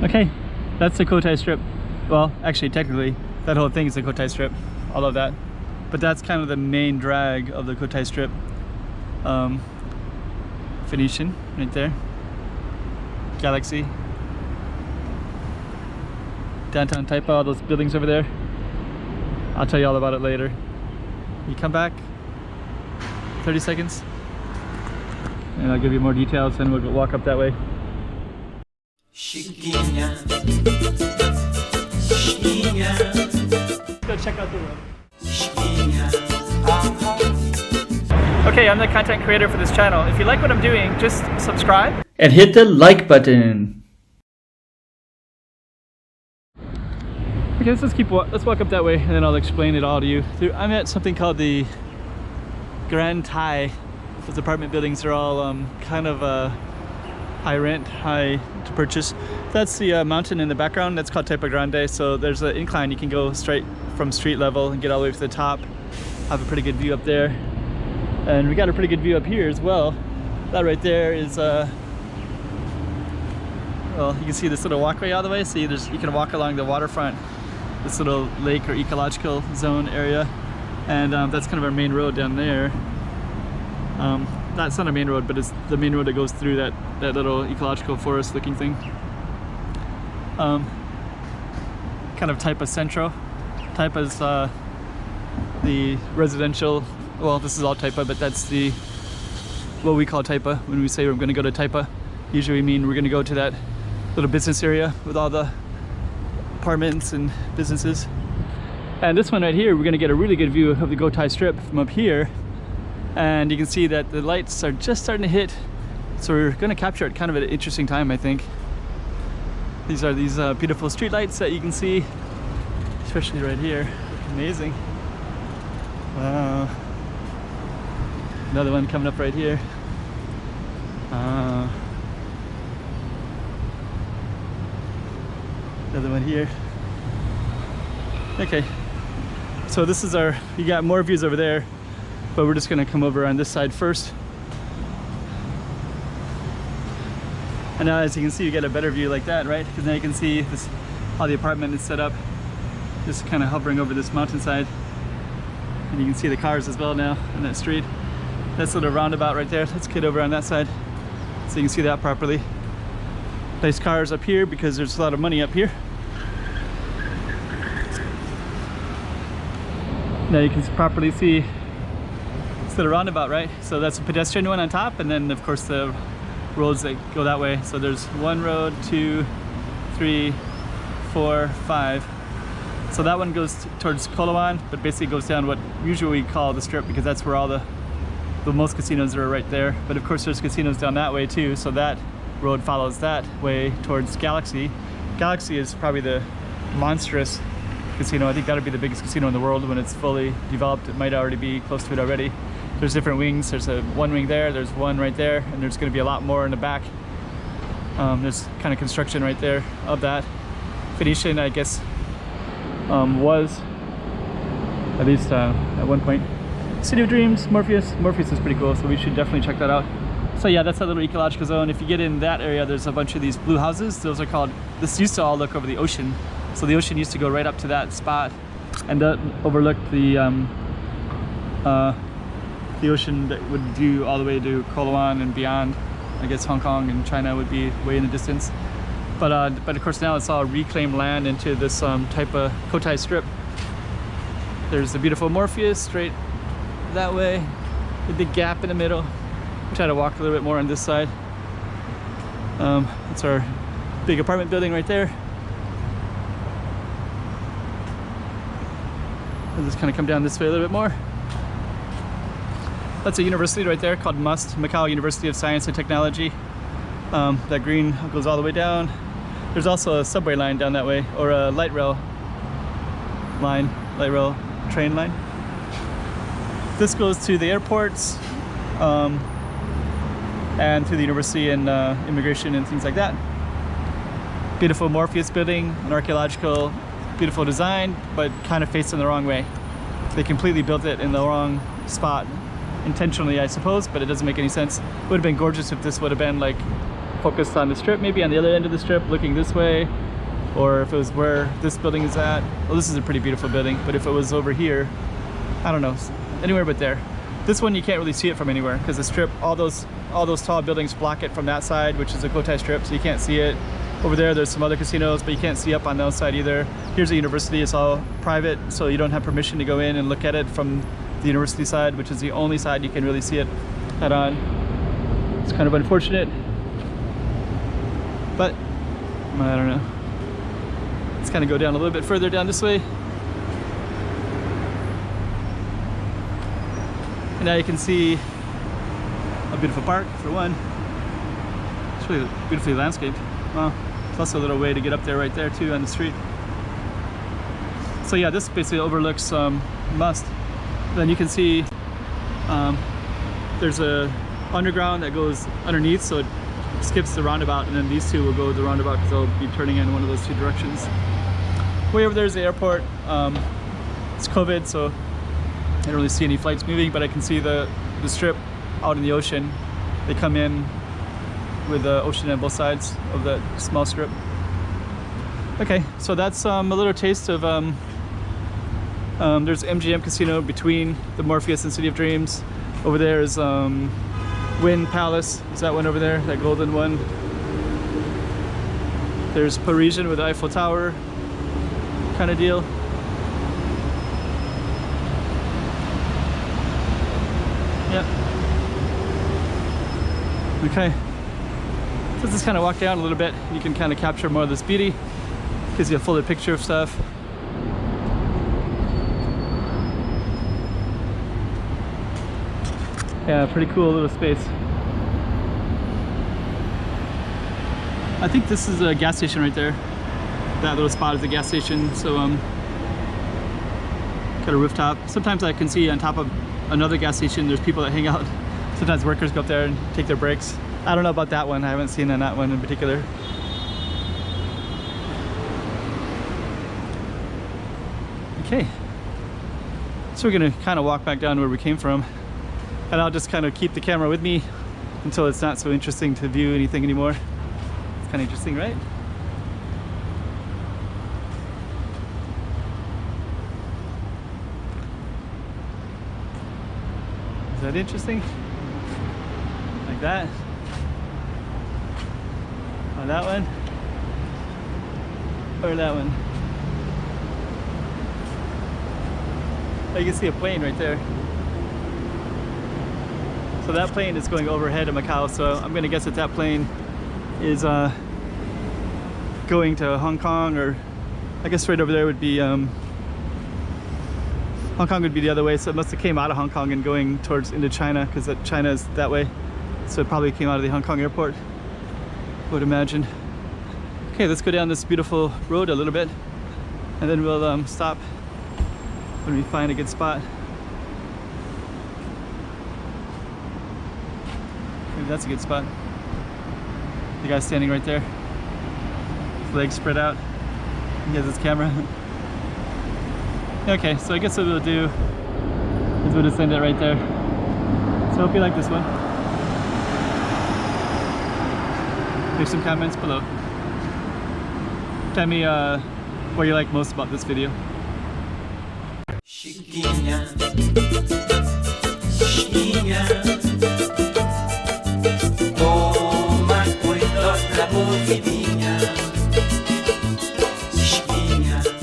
Okay, that's the Cotai Strip. Well, actually, technically, that whole thing is the Cotai Strip. All of that. But that's kind of the main drag of the Cotai Strip. Phoenician, right there. Galaxy. Downtown Taipa, all those buildings over there. I'll tell you all about it later. You come back, 30 seconds, and I'll give you more details, and we'll walk up that way. Let's go check out the road. Okay, I'm the content creator for this channel. If you like what I'm doing, just subscribe and hit the like button. Okay, let's walk up that way, and then I'll explain it all to you. I'm at something called the Grand Thai. Those apartment buildings are all kind of high rent, high to purchase. That's the mountain in the background. That's called Taipa Grande. So there's an incline. You can go straight from street level and get all the way to the top. Have a pretty good view up there. And we got a pretty good view up here as well. That right there is, well, you can see this little walkway all the way. See, you can walk along the waterfront, this little lake or ecological zone area. And that's kind of our main road down there. That's not a main road, but it's the main road that goes through that little ecological forest looking thing. Kind of Taipa Centro. Taipa's the residential, well, this is all Taipa, but that's what we call Taipa. When we say we're going to go to Taipa, usually we mean we're going to go to that little business area with all the apartments and businesses. And this one right here, we're going to get a really good view of the Cotai Strip from up here. And you can see that the lights are just starting to hit, so we're going to capture it kind of at an interesting time, I think. These are these beautiful street lights that you can see, especially right here. Amazing. Wow. Another one coming up right here. Another one here. Okay, so this is you got more views over there, but we're just gonna come over on this side first. And now, as you can see, you get a better view like that, right? Because now you can see how the apartment is set up, just kind of hovering over this mountainside. And you can see the cars as well now on that street. That's a little roundabout right there. Let's get over on that side so you can see that properly. Nice cars up here because there's a lot of money up here. Now you can properly see it's the roundabout, right? So that's a pedestrian one on top, and then of course the roads that go that way. So there's 1 road, 2, 3, 4, 5. So that one goes towards Koloan, but basically goes down what usually we call the strip, because that's where all the most casinos are right there. But of course there's casinos down that way too, so that road follows that way towards Galaxy. Galaxy is probably the monstrous casino. I think that'll be the biggest casino in the world when it's fully developed. It might already be close to it already. There's different wings. There's one wing there, there's one right there, and there's going to be a lot more in the back. There's kind of construction right there of that. Phoenician, I guess, was at least at one point City of Dreams. Morpheus is pretty cool, so we should definitely check that out. So yeah, that's a little ecological zone. If you get in that area, there's a bunch of these blue houses. Those are called, this used to all look over the ocean, so the ocean used to go right up to that spot, and that overlooked the ocean that would do all the way to Koloan and beyond. I guess Hong Kong and China would be way in the distance. But of course now it's all reclaimed land into this type of Cotai Strip. There's the beautiful Morpheus straight that way, the big gap in the middle. We'll try to walk a little bit more on this side. It's our big apartment building right there. We'll just kind of come down this way a little bit more. That's a university right there called MUST, Macau University of Science and Technology. That green goes all the way down. There's also a subway line down that way, or a light rail train line. This goes to the airports and to the university and immigration and things like that. Beautiful Morpheus building, an archaeological, beautiful design, but kind of faced in the wrong way. They completely built it in the wrong spot. Intentionally, I suppose, but it doesn't make any sense. It would have been gorgeous if this would have been like focused on the strip, maybe on the other end of the strip, looking this way, or if it was where this building is at. Well, this is a pretty beautiful building, but if it was over here, I don't know, anywhere but there. This one you can't really see it from anywhere because the strip, all those tall buildings block it from that side, which is the Cotai strip, so you can't see it. Over there, there's some other casinos, but you can't see up on those side either. Here's a university, it's all private, so you don't have permission to go in and look at it from the university side, which is the only side you can really see it head on. It's kind of unfortunate, but I don't know. Let's kind of go down a little bit further down this way. And now you can see a beautiful park for one. It's really beautifully landscaped. Well, it's also a little way to get up there right there too on the street. So yeah, this basically overlooks Must. Then you can see there's a underground that goes underneath, so it skips the roundabout, and then these two will go the roundabout because they'll be turning in one of those two directions. Way over there is the airport. It's COVID, so I don't really see any flights moving, but I can see the strip out in the ocean. They come in with the ocean on both sides of that small strip. Okay, so that's a little taste of there's MGM Casino between the Morpheus and City of Dreams. Over there is Wynn Palace. Is that one over there? That golden one. There's Parisian with the Eiffel Tower kind of deal. Yep. Okay. So let's just kind of walk down a little bit. You can kind of capture more of this beauty. Gives you a fuller picture of stuff. Yeah, pretty cool little space. I think this is a gas station right there. That little spot is a gas station, so got a rooftop. Sometimes I can see on top of another gas station there's people that hang out. Sometimes workers go up there and take their breaks. I don't know about that one. I haven't seen on that one in particular. Okay, so we're gonna kind of walk back down where we came from, and I'll just kind of keep the camera with me until it's not so interesting to view anything anymore. It's kind of interesting, right? Is that interesting? Like that? Or that one? Or that one? Oh, you can see a plane right there. So that plane is going overhead of Macau, so I'm gonna guess that that plane is going to Hong Kong, or I guess right over there would be Hong Kong would be the other way, so it must have came out of Hong Kong and going towards into China, because China is that way. So it probably came out of the Hong Kong airport, I would imagine. Okay, let's go down this beautiful road a little bit, and then we'll stop when we find a good spot. Maybe that's a good spot. The guy's standing right there, his legs spread out. He has his camera. Okay, so I guess what we'll do is we'll just end it right there. So I hope you like this one. Leave some comments below. Tell me what you like most about this video. Chiquinha, chiquinha.